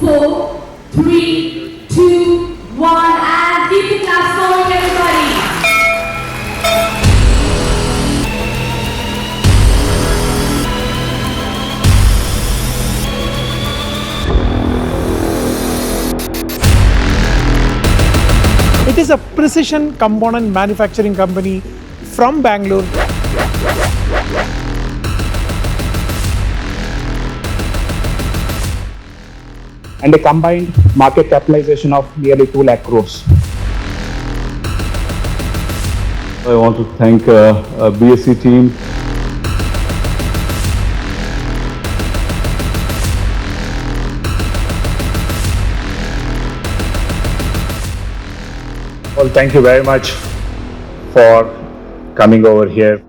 4, 3, 2, 1, and keep the claps going, everybody. It is a precision component manufacturing company from Bangalore. And a combined market capitalization of nearly 2 lakh crores. I want to thank BSc team. Well, thank you very much for coming over here.